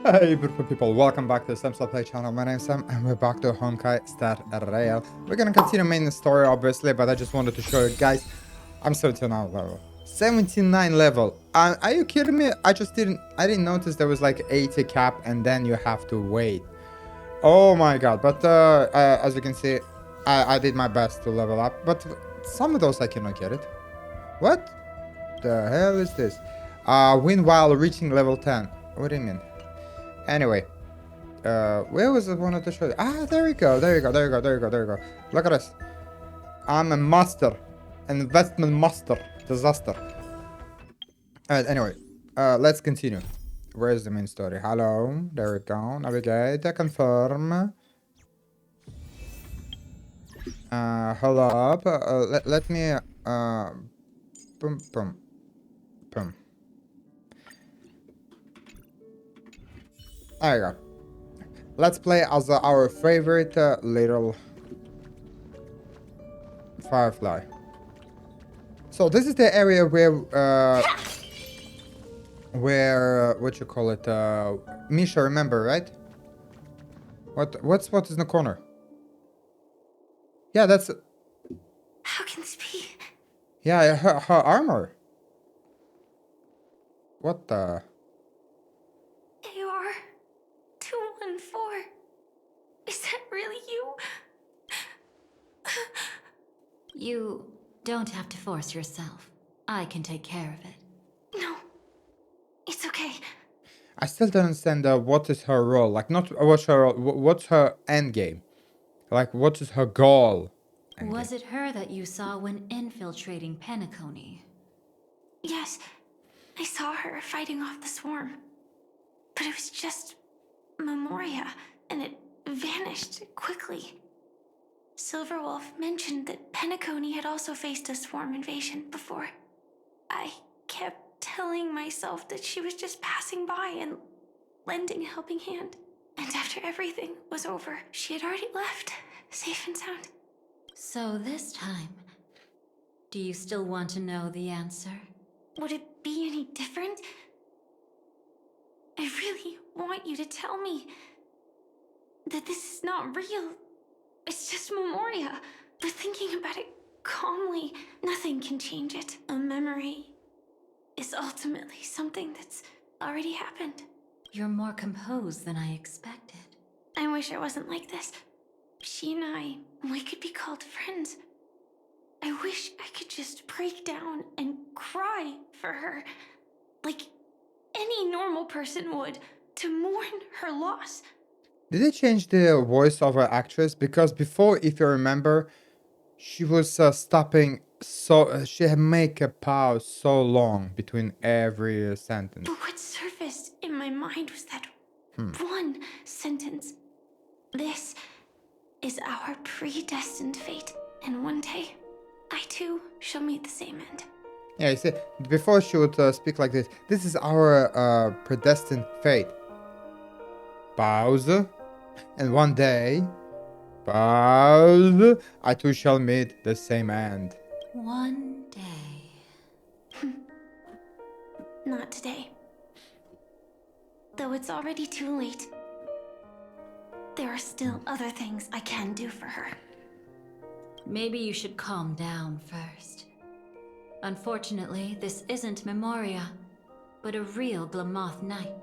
Hey beautiful people, welcome back to the SamSlamPlay channel. My name is Sam and we're back to Honkai Star Rail. We're gonna continue main story obviously, but I just wanted to show you guys, I'm 79 level. 79 level. Are you kidding me? I didn't notice there was like 80 cap and then you have to wait. Oh my god, but as you can see, I did my best to level up, but some of those I cannot get it. What the hell is this? Win while reaching level 10. What do you mean? Anyway, where was the one of the show? Ah, there we go, there you go, there you go, there you go, there you go. Look at this. I'm a master. Investment master. Disaster. Alright, anyway, let's continue. Where's the main story? Hello, there we go. Navigate, confirm. Hold up. Let me, boom, boom, boom. There you go. Let's play as our favorite little Firefly. So this is the area where what you call it? Misha, remember, right? What is in the corner? Yeah, that's. How can this be? Yeah, her armor. What the? AR 214. Is that really you? You don't have to force yourself. I can take care of it. No, it's okay. I still don't understand what is her role. Like, not what's her role, what's her end game? Like, what is her goal? Was it her that you saw when infiltrating Penacony? Yes, I saw her fighting off the swarm. But it was just Memoria, and it vanished quickly. Silver Wolf mentioned that Penacony had also faced a swarm invasion before. I kept telling myself that she was just passing by and lending a helping hand. And after everything was over, she had already left, safe and sound. So this time, do you still want to know the answer? Would it be any different? I really want you to tell me that this is not real. It's just Memoria. But thinking about it calmly, nothing can change it. A memory is ultimately something that's already happened. You're more composed than I expected. I wish I wasn't like this. She and we could be called friends. I wish I could just break down and cry for her, like any normal person would, to mourn her loss. Did they change the voice of her actress? Because before, if you remember, she was stopping so she had make a pause so long between every sentence. But what surfaced in my mind was that one sentence. This is our predestined fate, and one day, I too shall meet the same end. Yeah, you see, before she would speak like this. This is our predestined fate. Pause. And one day, pause, I too shall meet the same end. One day. Not today. Though it's already too late. There are still other things I can do for her. Maybe you should calm down first. Unfortunately, this isn't Memoria, but a real Glamoth Knight.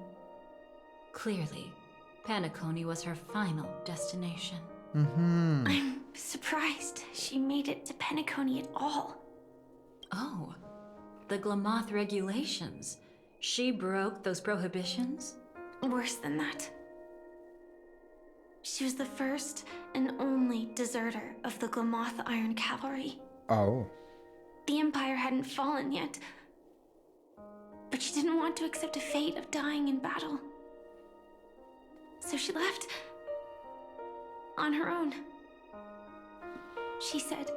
Clearly, Penacony was her final destination. I'm surprised she made it to Penacony at all. Oh, the Glamoth regulations. She broke those prohibitions? Worse than that. She was the first and only deserter of the Glamoth Iron Cavalry. Oh. The Empire hadn't fallen yet, but she didn't want to accept a fate of dying in battle. So she left on her own. She said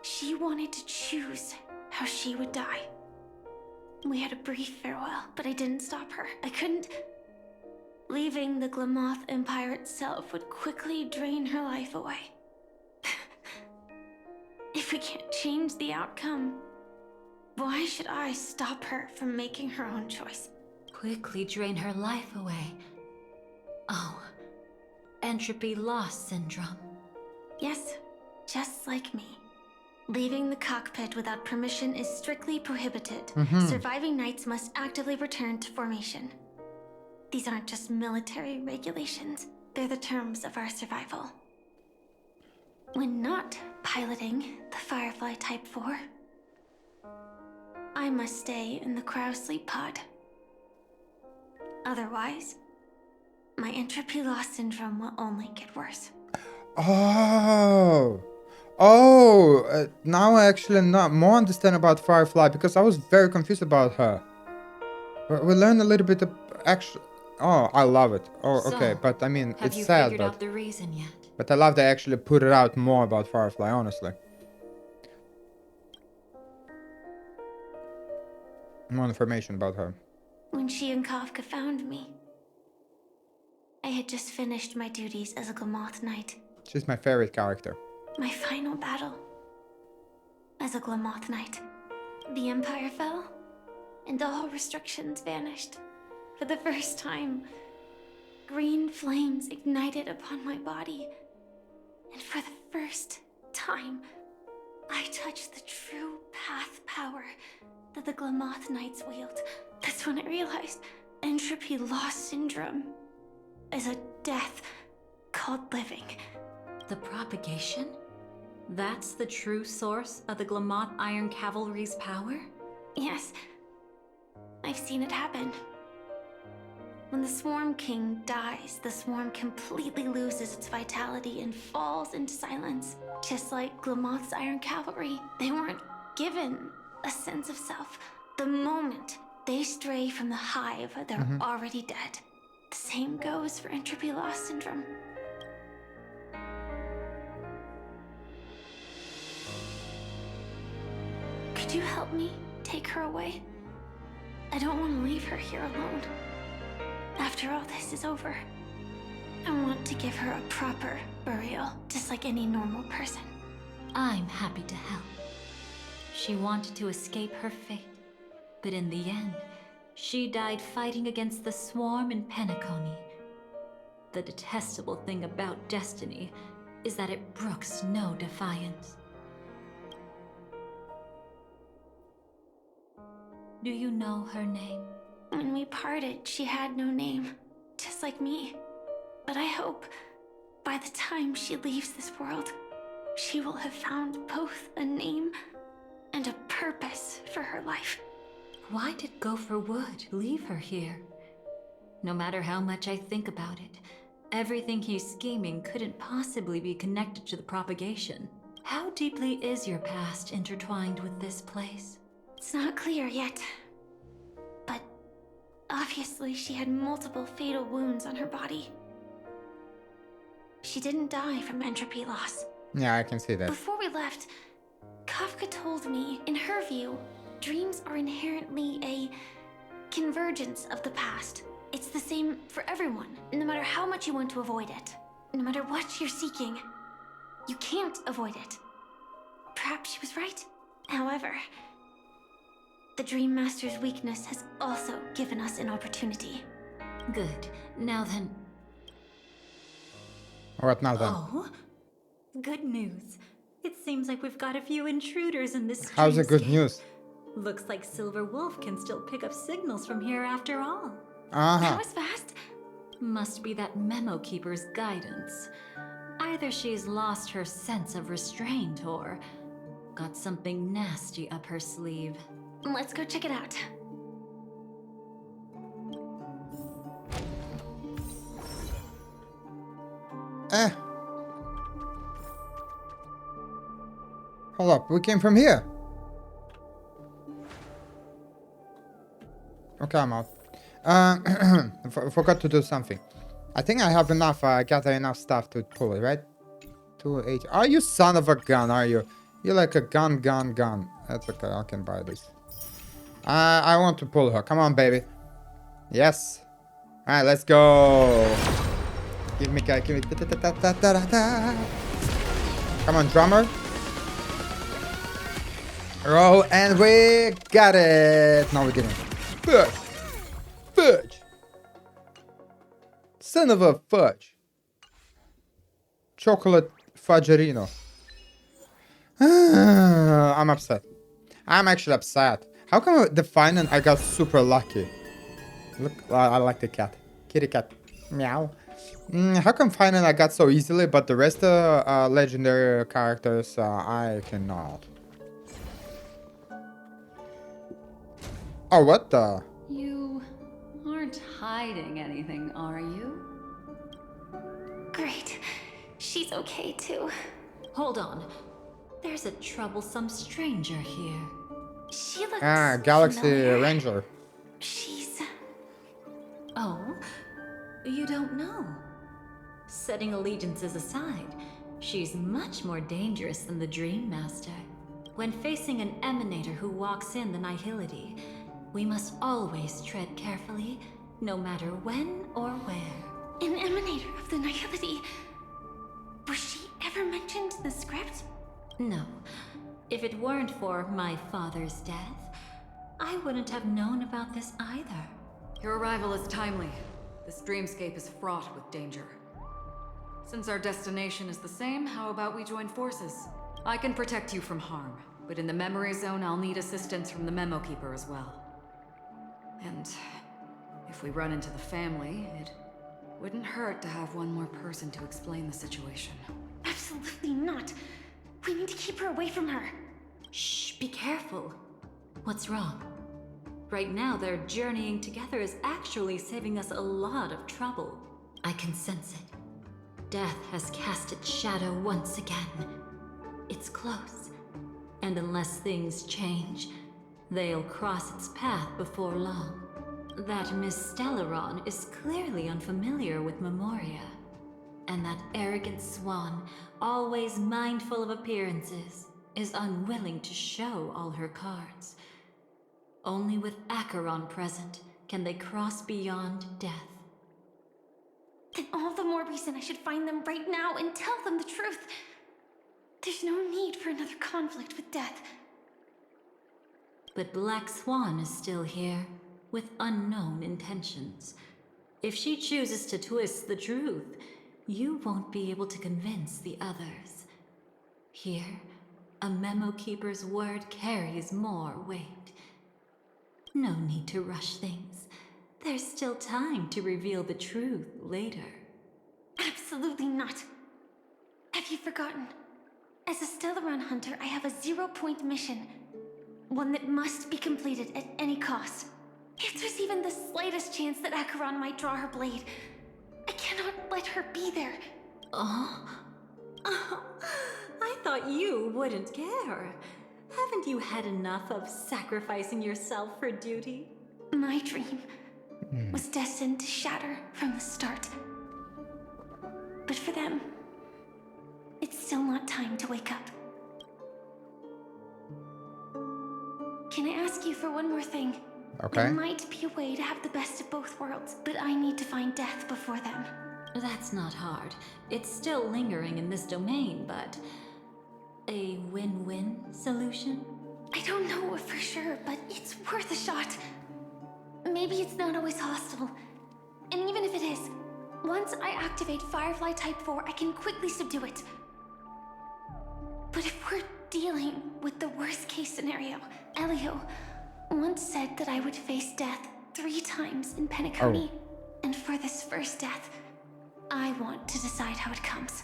she wanted to choose how she would die. We had a brief farewell, but I didn't stop her. I couldn't. Leaving the Glamoth Empire itself would quickly drain her life away. If we can't change the outcome, why should I stop her from making her own choice? quickly drain her life away. Oh, entropy loss syndrome. Yes, just like me. Leaving the cockpit without permission is strictly prohibited. Surviving knights must actively return to formation. These aren't just military regulations, they're the terms of our survival. When not piloting the Firefly Type 4, I must stay in the cryo sleep pod. Otherwise, my entropy loss syndrome will only get worse. Oh, now I actually more understand about Firefly, because I was very confused about her. We learned a little bit of actually. Oh, I love it. Oh, okay, So, but I mean, have it's you sad, figured but out the reason yet? I love they actually put it out more about Firefly, honestly. More information about her. When she and Kafka found me, I had just finished my duties as a Glamoth Knight. She's my favorite character. My final battle as a Glamoth Knight. The Empire fell, and all restrictions vanished. For the first time, green flames ignited upon my body. And for the first time, I touched the true path power that the Glamoth Knights wield. That's when I realized entropy loss syndrome is a death called living. The propagation? That's the true source of the Glamoth Iron Cavalry's power? Yes, I've seen it happen. When the Swarm King dies, the Swarm completely loses its vitality and falls into silence. Just like Glamoth's Iron Cavalry, they weren't given a sense of self. The moment they stray from the hive, they're already dead. The same goes for entropy loss syndrome. Could you help me take her away? I don't want to leave her here alone. After all this is over, I want to give her a proper burial, just like any normal person. I'm happy to help. She wanted to escape her fate, but in the end, she died fighting against the Swarm in Penacony. The detestable thing about destiny is that it brooks no defiance. Do you know her name? When we parted, she had no name, just like me. But I hope, by the time she leaves this world, she will have found both a name and a purpose for her life. Why did Gopher Wood leave her here? No matter how much I think about it, everything he's scheming couldn't possibly be connected to the propagation. How deeply is your past intertwined with this place? It's not clear yet. But obviously she had multiple fatal wounds on her body. She didn't die from entropy loss. Yeah, I can see that. Before we left, Kafka told me, in her view, dreams are inherently a convergence of the past. It's the same for everyone, no matter how much you want to avoid it. No matter what you're seeking, you can't avoid it. Perhaps she was right. However, the Dream Master's weakness has also given us an opportunity. Good. Now then... What now then? Oh? Good news. It seems like we've got a few intruders in this How's it good dreamscape. news? Looks like Silver Wolf can still pick up signals from here after all. That was fast. Must be that Memo Keeper's guidance. Either she's lost her sense of restraint or got something nasty up her sleeve. Let's go check it out. Hold up, we came from here. Okay, I'm out. Forgot to do something. I think I have enough, gather enough stuff to pull it, right? 280. Are you son of a gun, are you? You're like a gun. That's okay, I can buy this. I want to pull her. Come on, baby. Yes. Alright, let's go. Give me. Come on, drummer. Roll, and we got it. No, we didn't. fudge! Son of a fudge! Chocolate fudgerino. I'm upset. I'm actually upset. How come the final I got super lucky? Look, I like the cat. Kitty cat. Meow. How come final I got so easily, but the rest of legendary characters I cannot? Oh, what the? You aren't hiding anything, are you? Great. She's okay too. Hold on. There's a troublesome stranger here. She looks Galaxy familiar. Ranger. She's... Oh? You don't know? Setting allegiances aside, she's much more dangerous than the Dream Master. When facing an emanator who walks in the nihility, we must always tread carefully, no matter when or where. an emanator of the nihility. Was she ever mentioned in the script? No. If it weren't for my father's death, I wouldn't have known about this either. Your arrival is timely. This dreamscape is fraught with danger. Since our destination is the same, how about we join forces? I can protect you from harm, but in the memory zone I'll need assistance from the Memo Keeper as well. And if we run into the family, it wouldn't hurt to have one more person to explain the situation. Absolutely not. We need to keep her away from her. Shh, be careful. What's wrong? Right now, their journeying together is actually saving us a lot of trouble. I can sense it. Death has cast its shadow once again. It's close. And unless things change, they'll cross its path before long. That Miss Stellaron is clearly unfamiliar with Memoria. And that arrogant swan, always mindful of appearances, is unwilling to show all her cards. Only with Acheron present can they cross beyond death. Then all the more reason I should find them right now and tell them the truth. There's no need for another conflict with death. But Black Swan is still here, with unknown intentions. If she chooses to twist the truth, you won't be able to convince the others. Here, a Memo Keeper's word carries more weight. No need to rush things. There's still time to reveal the truth later. Absolutely not. Have you forgotten? As a Stellaron Hunter, I have a 0-point mission. One that must be completed at any cost. If there's even the slightest chance that Acheron might draw her blade, I cannot let her be there. Oh, I thought you wouldn't care. Haven't you had enough of sacrificing yourself for duty? My dream was destined to shatter from the start. But for them, it's still not time to wake up. Can I ask you for one more thing? Okay. There might be a way to have the best of both worlds, but I need to find death before them. That's not hard. It's still lingering in this domain, but... a win-win solution? I don't know for sure, but it's worth a shot. Maybe it's not always hostile. And even if it is, once I activate Firefly Type 4, I can quickly subdue it. But if we're dealing with the worst-case scenario, Elio once said that I would face death 3 times in Penacony. And for this first death, I want to decide how it comes.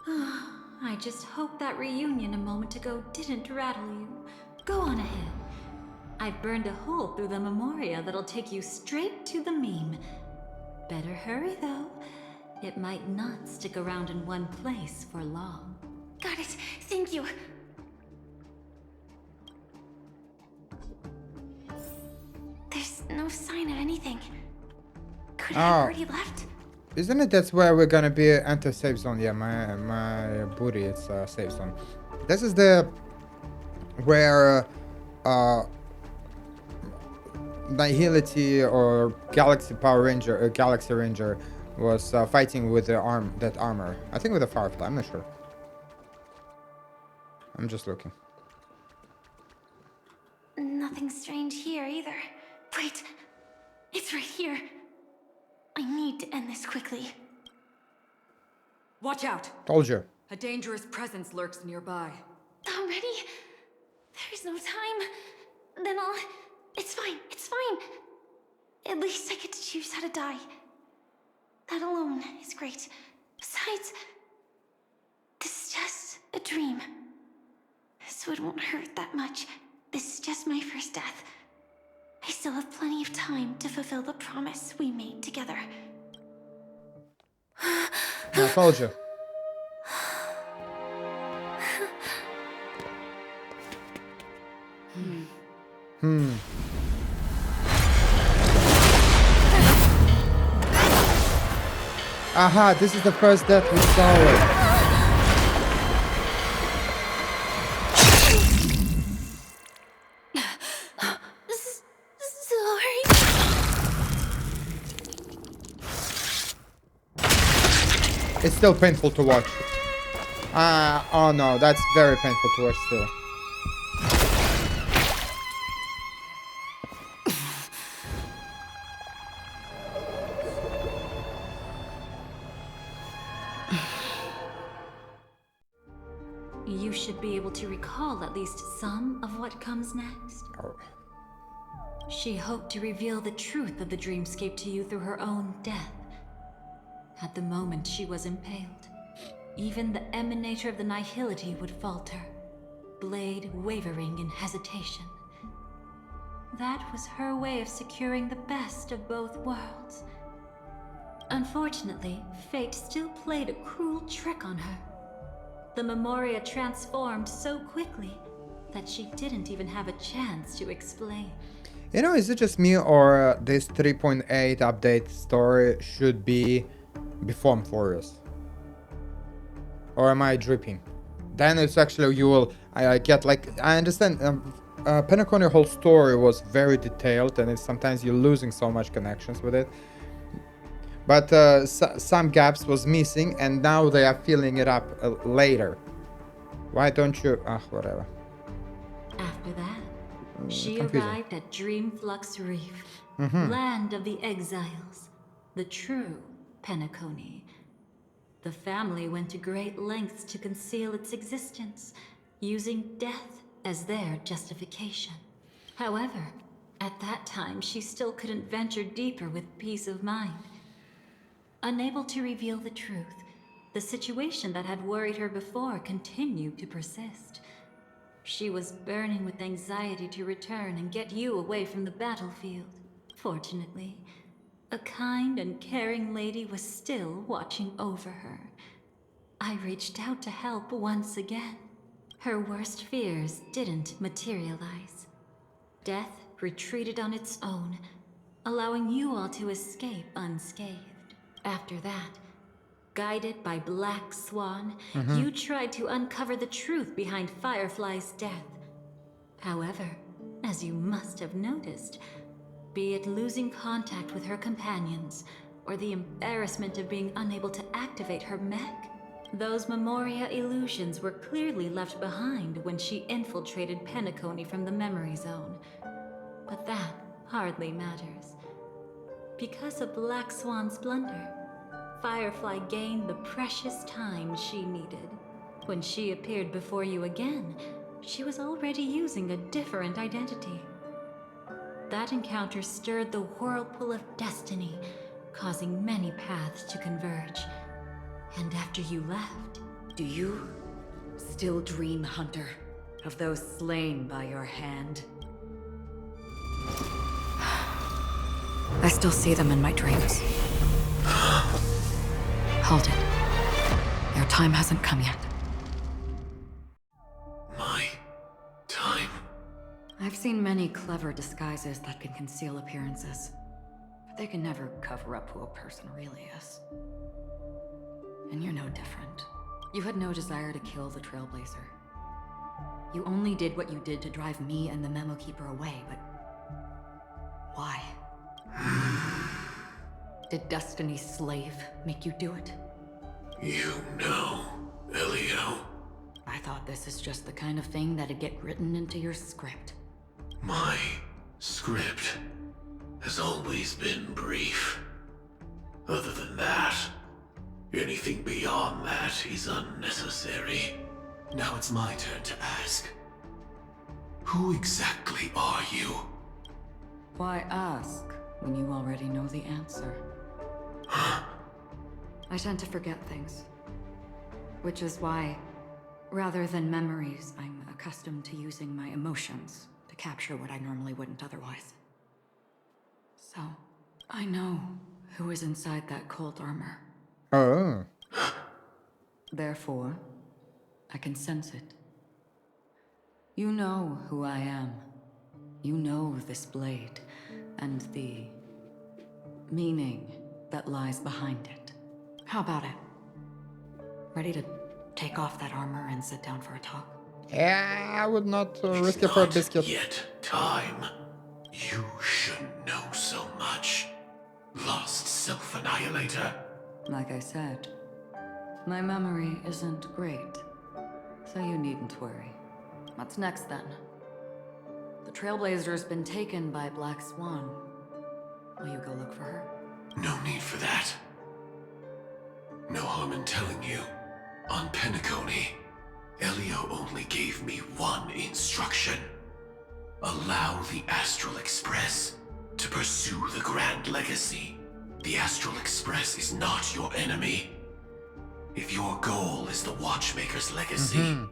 I just hope that reunion a moment ago didn't rattle you. Go on ahead. I've burned a hole through the Memoria that'll take you straight to the meme. Better hurry, though. It might not stick around in one place for long. Got it. Thank you. There's no sign of anything. Could I have already left? Isn't it that's where we're gonna be enter safe zone? Yeah, my booty, it's safe zone. This is the where Nihility or Galaxy Power Ranger, Galaxy Ranger was fighting with the armor. I think with the Firefly. I'm not sure. I'm just looking. Nothing strange here either. Wait, it's It's right here. I need to end this quickly. Watch out! Told you. A dangerous presence lurks nearby. Already? There's no time. Then I'll... It's fine, it's fine. At least I get to choose how to die. That alone is great. Besides, this is just a dream. So it won't hurt that much. This is just my first death. I still have plenty of time to fulfill the promise we made together. I told you. Aha, this is the first death we saw it. Sorry. It's still painful to watch. Oh no, that's very painful to watch still. You should be able to recall at least some of what comes next. Oh. She hoped to reveal the truth of the dreamscape to you through her own death. At the moment she was impaled, even the emanator of the nihility would falter, blade wavering in hesitation. That was her way of securing the best of both worlds. Unfortunately, fate still played a cruel trick on her. The Memoria transformed so quickly that she didn't even have a chance to explain. You know, is it just me or this 3.8 update story should be before Furious? Or am I dripping? Then it's actually you will get like I understand. Penacony whole story was very detailed, and sometimes you're losing so much connections with it. But some gaps was missing, and now they are filling it up later. Why don't you? Whatever. After that, she confusing. arrived at Dreamflux Reef, land of the exiles, the true Penacony. The family went to great lengths to conceal its existence, using death as their justification. However, at that time, she still couldn't venture deeper with peace of mind. Unable to reveal the truth, the situation that had worried her before continued to persist. She was burning with anxiety to return and get you away from the battlefield. Fortunately, a kind and caring lady was still watching over her. I reached out to help once again. Her worst fears didn't materialize. Death retreated on its own, allowing you all to escape unscathed. After that, guided by Black Swan, you tried to uncover the truth behind Firefly's death. However, as you must have noticed, be it losing contact with her companions, or the embarrassment of being unable to activate her mech, those Memoria illusions were clearly left behind when she infiltrated Penacony from the memory zone. But that hardly matters. Because of Black Swan's blunder, Firefly gained the precious time she needed. When she appeared before you again, she was already using a different identity. That encounter stirred the whirlpool of destiny, causing many paths to converge. And after you left... Do you still dream, Hunter, of those slain by your hand? I still see them in my dreams. Hold it. Your time hasn't come yet. My time? I've seen many clever disguises that can conceal appearances, but they can never cover up who a person really is. And you're no different. You had no desire to kill the Trailblazer. You only did what you did to drive me and the Memo Keeper away, but... why? Did Destiny's slave make you do it? You know, Elio. I thought this is just the kind of thing that'd get written into your script. My script. has always been brief. Other than that, anything beyond that is unnecessary. Now it's my turn to ask. Who exactly are you? Why ask when you already know the answer? I tend to forget things. Which is why, rather than memories, I'm accustomed to using my emotions to capture what I normally wouldn't otherwise. So, I know who is inside that cold armor. Oh. Therefore, I can sense it. You know who I am. You know this blade, and the meaning that lies behind it. How about it? Ready to take off that armor and sit down for a talk? Yeah, I would not risk it It's for a not biscuit. yet time. You shouldn't know so much. Lost self-annihilator. Like I said, my memory isn't great, so you needn't worry. What's next then? The Trailblazer's been taken by Black Swan. Will you go look for her? No need for that. No harm in telling you. On Penacony, Elio only gave me one instruction. Allow the Astral Express to pursue the Grand Legacy. The Astral Express is not your enemy. If your goal is the Watchmaker's legacy, then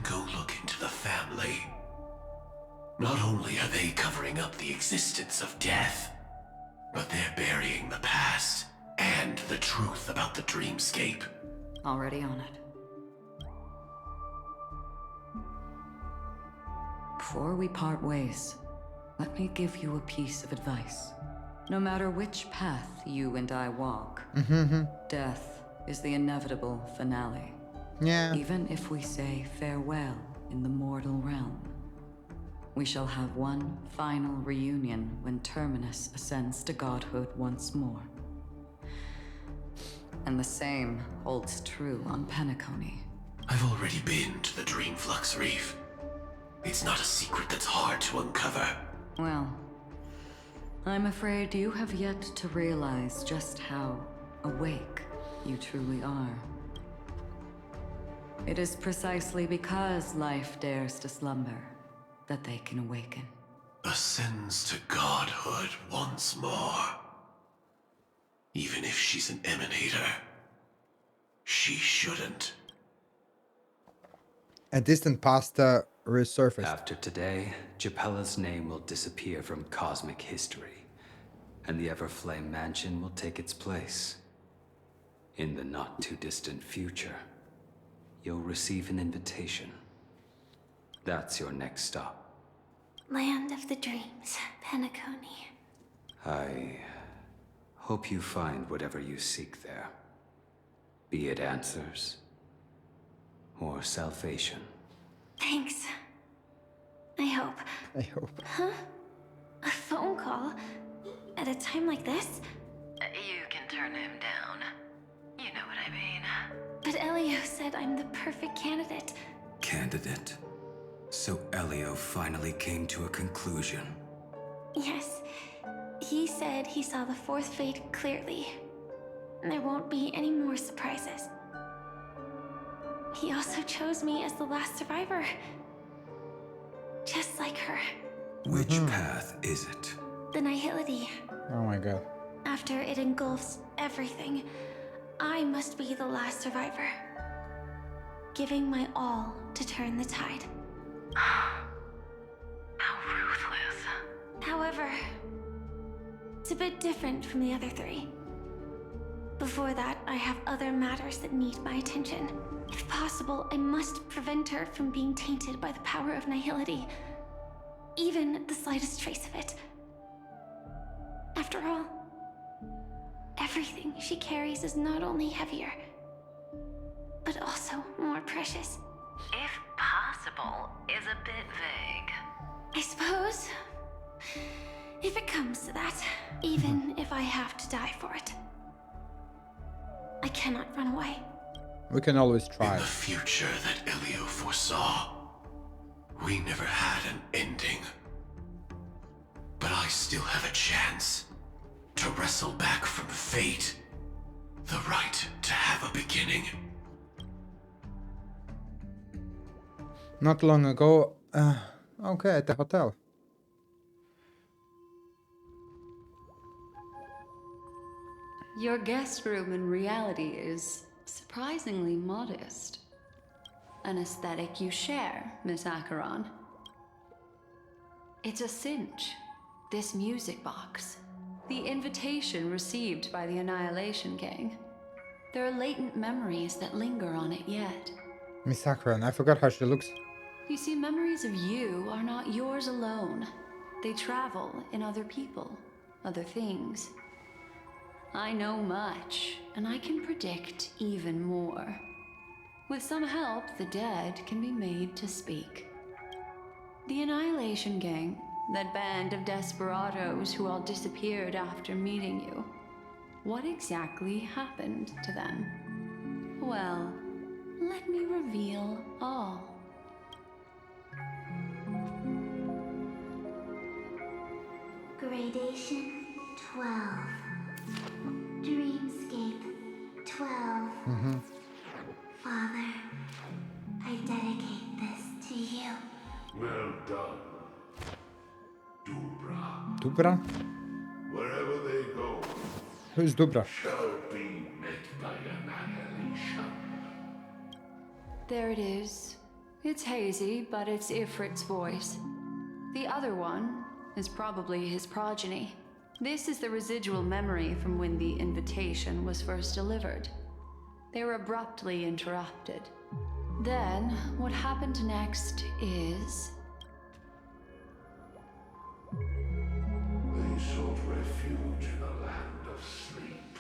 go look into the family. Not only are they covering up the existence of death, but they're burying the past and the truth about the dreamscape. Already on it. Before we part ways, let me give you a piece of advice. No matter which path you and I walk, death is the inevitable finale. Yeah. Even if we say farewell in the mortal realm, we shall have one final reunion when Terminus ascends to godhood once more. And the same holds true on Penacony. I've already been to the Dreamflux Reef. It's not a secret that's hard to uncover. Well, I'm afraid you have yet to realize just how awake you truly are. It is precisely because life dares to slumber that they can awaken. Ascends to godhood once more. Even if she's an emanator, she shouldn't. A distant past resurfaced. After today, Japella's name will disappear from cosmic history, and the Everflame Mansion will take its place. In the not-too-distant future, you'll receive an invitation. That's your next stop. Land of the Dreams, Penacony. I hope you find whatever you seek there. Be it answers or salvation. Thanks. I hope. I hope. Huh? A phone call? At a time like this? You can turn him down. You know what I mean. But Elio said I'm the perfect candidate. Candidate? So Elio finally came to a conclusion. Yes. He said he saw the fourth fate clearly. There won't be any more surprises. He also chose me as the last survivor. Just like her. Which path is it? The Nihility. Oh my god. After it engulfs everything, I must be the last survivor. Giving my all to turn the tide. How ruthless. However, it's a bit different from the other three. Before that, I have other matters that need my attention. If possible, I must prevent her from being tainted by the power of Nihility. Even the slightest trace of it. After all, everything she carries is not only heavier, but also more precious. If possible is a bit vague. I suppose, if it comes to that, even if I have to die for it. I cannot run away. We can always In try. the future that Elio foresaw, we never had an ending. But I still have a chance to wrestle back from fate the right to have a beginning. Not long ago, okay, at the hotel. Your guest room in reality is surprisingly modest. An aesthetic you share, Miss Acheron. It's a cinch. This music box. The invitation received by the Annihilation Gang. There are latent memories that linger on it yet. Miss Akron, I forgot how she looks. You see, memories of you are not yours alone. They travel in other people, other things. I know much, and I can predict even more. With some help, the dead can be made to speak. The Annihilation Gang, that band of desperados who all disappeared after meeting you. What exactly happened to them? Well, let me reveal all. Gradation 12. Dreamscape 12. Father, I dedicate this to you. Well done, Dubra. Dubra? Wherever they go, Who's Dubra? shall be met by annihilation. There it is. It's hazy, but it's Ifrit's voice. The other one is probably his progeny. This is the residual memory from when the invitation was first delivered. They were abruptly interrupted. Then, what happened next is... They sought refuge in a land of sleep,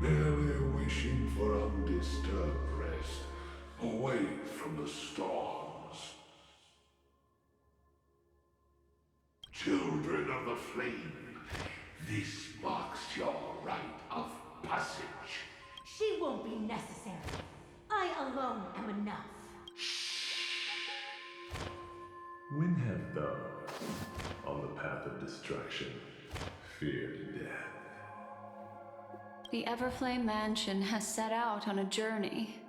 merely wishing for undisturbed rest, away from the storms. Children of the flame, this marks your rite of passage. She won't be necessary. I alone am enough. When have those on the path of destruction feared death? The Everflame Mansion has set out on a journey.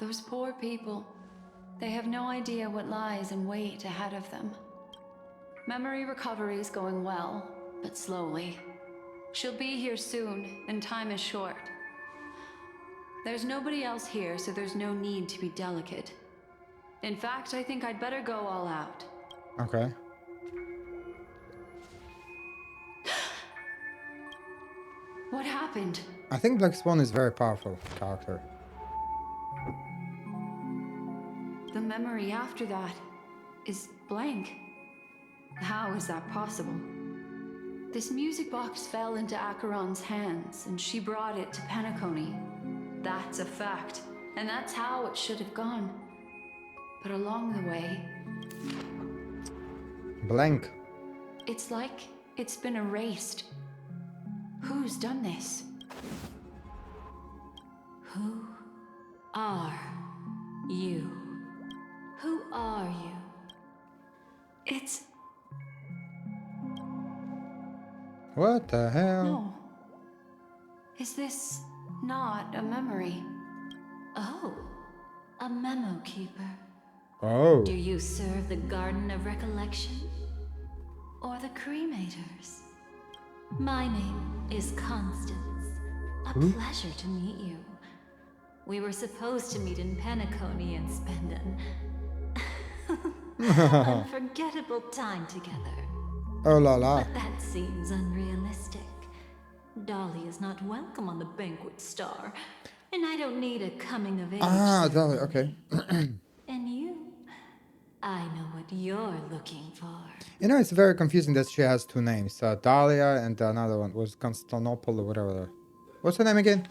Those poor people, they have no idea what lies in wait ahead of them. Memory recovery is going well, but slowly. She'll be here soon, and time is short. There's nobody else here, so there's no need to be delicate. In fact, I think I'd better go all out. Okay. What happened? I think Black Swan is a very powerful character. The memory after that is blank. How is that possible? This music box fell into Acheron's hands, and she brought it to Penacony. That's a fact, and that's how it should have gone. But along the way... Blank. It's like it's been erased. Who's done this? Who are you? Who are you? It's... What the hell? No. Is this not a memory? Oh, a memo keeper. Oh. Do you serve the Garden of Recollection? Or the Cremators? My name is Constance. A pleasure to meet you. We were supposed to meet in Penacony and spend an unforgettable time together. Oh la la. But that seems unrealistic. Dolly is not welcome on the Banquet Star, and I don't need a coming of age. Ah, Dolly, okay. And you? I know what you're looking for. You know, it's very confusing that she has two names. Dahlia and another one was Constantinople or whatever. What's her name again?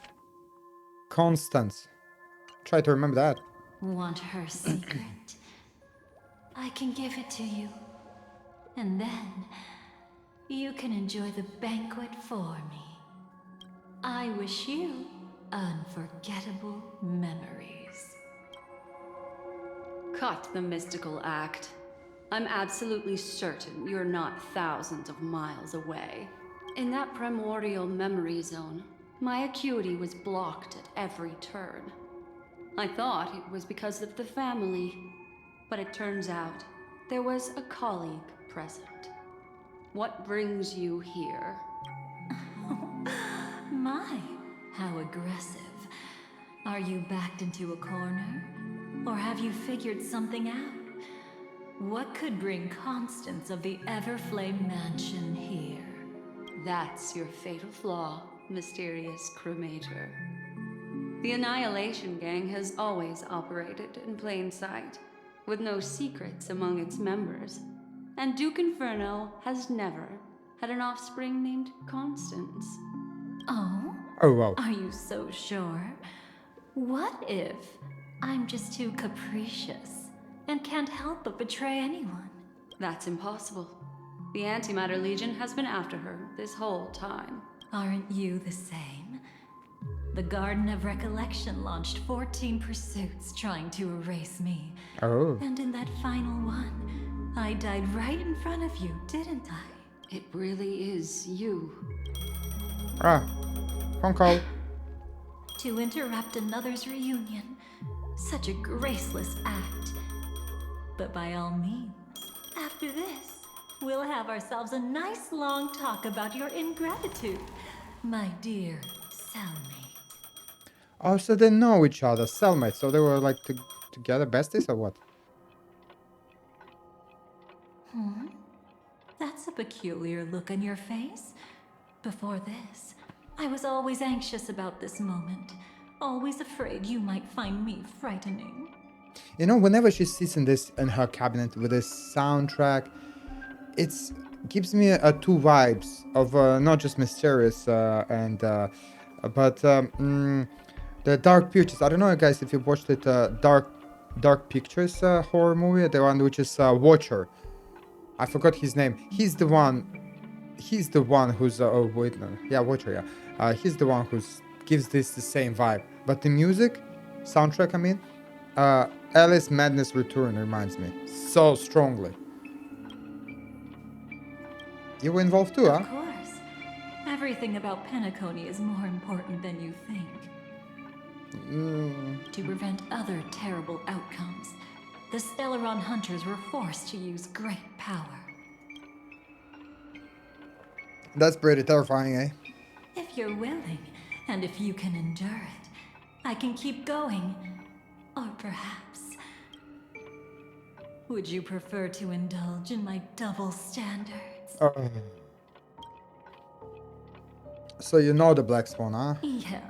Constance. Try to remember that. Want her secret? I can give it to you. And then, you can enjoy the banquet for me. I wish you unforgettable memories. Cut the mystical act. I'm absolutely certain you're not thousands of miles away. In that primordial memory zone, my acuity was blocked at every turn. I thought it was because of the family, but it turns out there was a colleague present. What brings you here? My, how aggressive. Are you backed into a corner? Or have you figured something out? What could bring Constance of the Everflame Mansion here? That's your fatal flaw, mysterious cremator. The Annihilation Gang has always operated in plain sight, with no secrets among its members. And Duke Inferno has never had an offspring named Constance. Oh? Oh, wow. Are you so sure? What if I'm just too capricious and can't help but betray anyone? That's impossible. The Antimatter Legion has been after her this whole time. Aren't you the same? The Garden of Recollection launched 14 pursuits trying to erase me. Oh. And in that final one, I died right in front of you, didn't I? It really is you. Ah. Phone call. To interrupt another's reunion. Such a graceless act. But by all means, after this, we'll have ourselves a nice long talk about your ingratitude, my dear cellmate. Oh, so they know each other, cellmates. So they were like together besties or what? That's a peculiar look on your face. Before this, I was always anxious about this moment. Always afraid you might find me frightening. You know, whenever she sits in her cabinet with this soundtrack, it gives me two vibes of not just mysterious but the Dark Pictures. I don't know, guys, if you watched it, Dark Pictures horror movie, the one which is Watcher. I forgot his name. He's the one who's oh wait, no, yeah, Watcher, yeah. He's the one who gives this the same vibe. But the music, soundtrack, I mean, Alice Madness Return reminds me so strongly. You were involved too, huh? Of course. Everything about Penacony is more important than you think. To prevent other terrible outcomes, the Stellaron Hunters were forced to use great power. That's pretty terrifying, eh? If you're willing, and if you can endure it, I can keep going. Or perhaps... would you prefer to indulge in my double standards? So you know the Black Swan, huh? Yeah,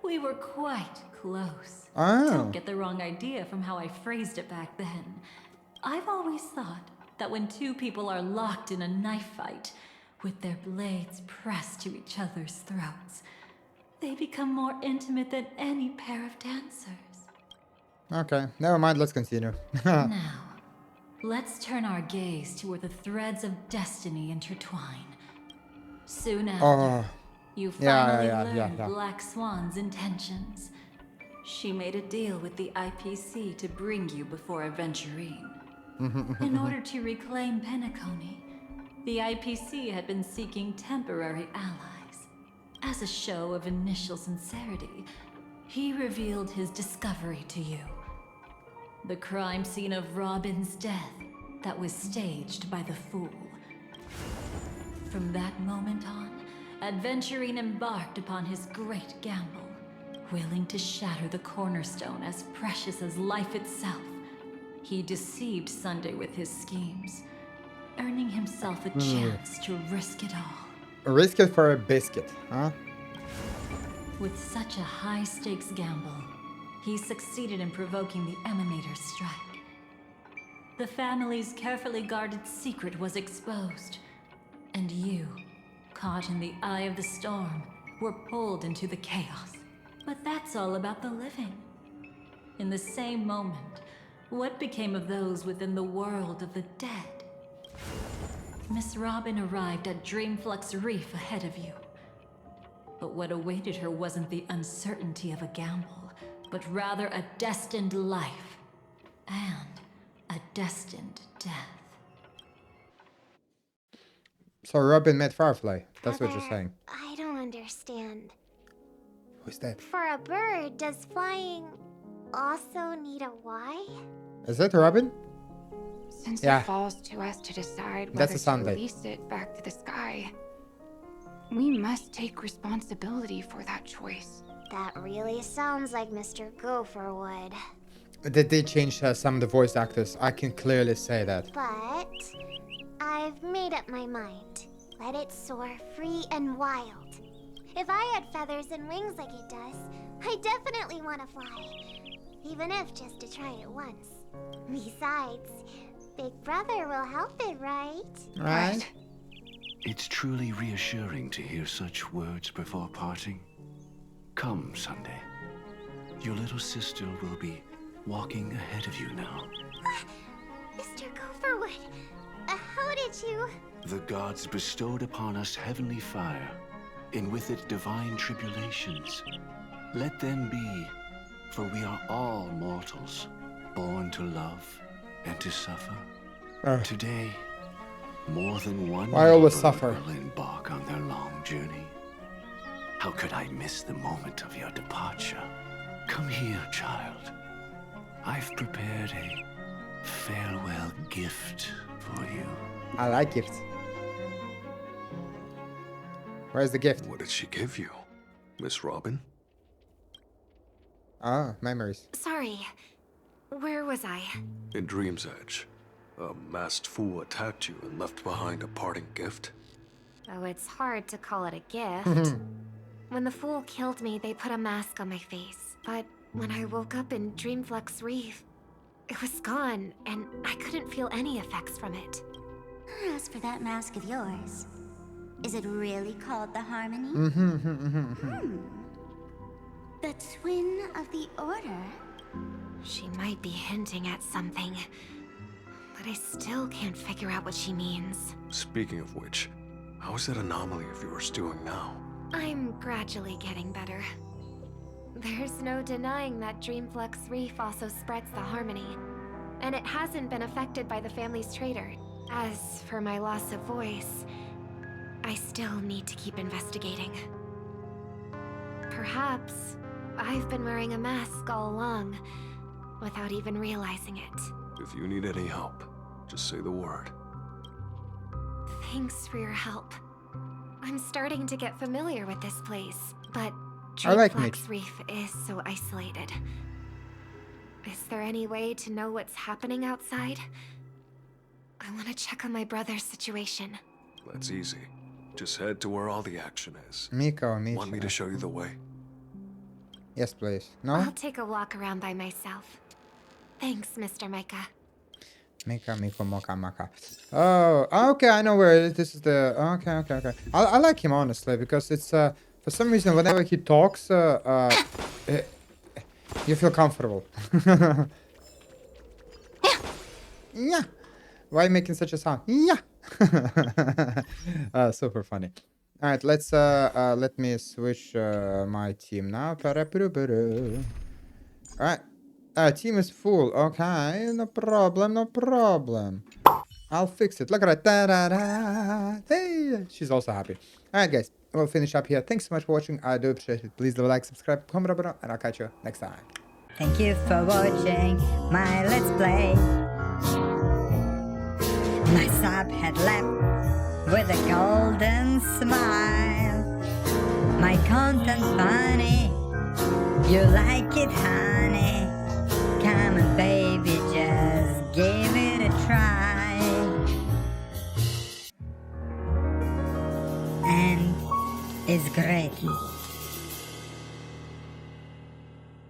we were quite close. Oh. Don't get the wrong idea from how I phrased it back then. I've always thought that when two people are locked in a knife fight, with their blades pressed to each other's throats, they become more intimate than any pair of dancers. Okay, never mind, let's continue. Now, let's turn our gaze to where the threads of destiny intertwine. Soon after, you finally learn Black Swan's intentions. She made a deal with the IPC to bring you before Aventurine. In order to reclaim Penacony, the IPC had been seeking temporary allies. As a show of initial sincerity, he revealed his discovery to you. The crime scene of Robin's death that was staged by the Fool. From that moment on, Aventurine embarked upon his great gamble. Willing to shatter the cornerstone as precious as life itself, he deceived Sunday with his schemes, earning himself a chance to risk it all. Risk it for a biscuit, huh? With such a high-stakes gamble, he succeeded in provoking the Emanator's strike. The family's carefully guarded secret was exposed, and you, caught in the eye of the storm, were pulled into the chaos. But that's all about the living. In the same moment, what became of those within the world of the dead? Miss Robin arrived at Dreamflux Reef ahead of you. But what awaited her wasn't the uncertainty of a gamble, but rather a destined life and a destined death. So Robin met Firefly. That's what Mother, you're saying. I don't understand. Who's that? For a bird, does flying also need a why? Is that Robin? Since Yeah. it falls to us to decide That's whether a to Sunday. release it back to the sky, we must take responsibility for that choice. That really sounds like Mr. Gopher would. They did change some of the voice actors. I can clearly say that. But I've made up my mind. Let it soar free and wild. If I had feathers and wings like it does, I definitely want to fly. Even if just to try it once. Besides, Big Brother will help it, right? Right? It's truly reassuring to hear such words before parting. Come, Sunday. Your little sister will be walking ahead of you now. Mr. Gopherwood, how did you... The gods bestowed upon us heavenly fire, and with it divine tribulations. Let them be, for we are all mortals, born to love and to suffer. Today, more than one I always lover suffer. will embark on their long journey. How could I miss the moment of your departure? Come here, child. I've prepared a farewell gift for you. I like gifts. Where's the gift? What did she give you, Miss Robin? Ah, memories. Sorry, where was I? In Dream's Edge, a masked fool attacked you and left behind a parting gift. Oh, it's hard to call it a gift. When the fool killed me, they put a mask on my face. But when I woke up in Dreamflux Reef, it was gone, and I couldn't feel any effects from it. As for that mask of yours, is it really called the Harmony? The Twin of the Order? She might be hinting at something, but I still can't figure out what she means. Speaking of which, how is that anomaly of yours doing now? I'm gradually getting better. There's no denying that Dreamflux Reef also spreads the Harmony, and it hasn't been affected by the family's traitor. As for my loss of voice, I still need to keep investigating. Perhaps I've been wearing a mask all along, without even realizing it. If you need any help, just say the word. Thanks for your help. I'm starting to get familiar with this place, but I like Dreamflux Reef is so isolated. Is there any way to know what's happening outside? I want to check on my brother's situation. That's easy. Just head to where all the action is. Miko, Want me to show you the way? Yes, please. No? I'll take a walk around by myself. Thanks, Mr. Micah. Miko, Moka, Maka. Oh, okay, I know where it is. This is the... Okay. I like him, honestly, because it's... for some reason, whenever he talks, you feel comfortable. Yeah. Why are you making such a sound? Yeah. Super funny. All right, let's let me switch my team now. All right, team is full. Okay, no problem. I'll fix it. Look at that. Hey, she's also happy. All right, guys, we'll finish up here. Thanks so much for watching. I do appreciate it. Please leave a like, subscribe, comment below, and I'll catch you next time. Thank you for watching my Let's Play. My sub had left with a golden smile. My content funny, you like it, honey. Come on, baby, just give it a try. And it's great.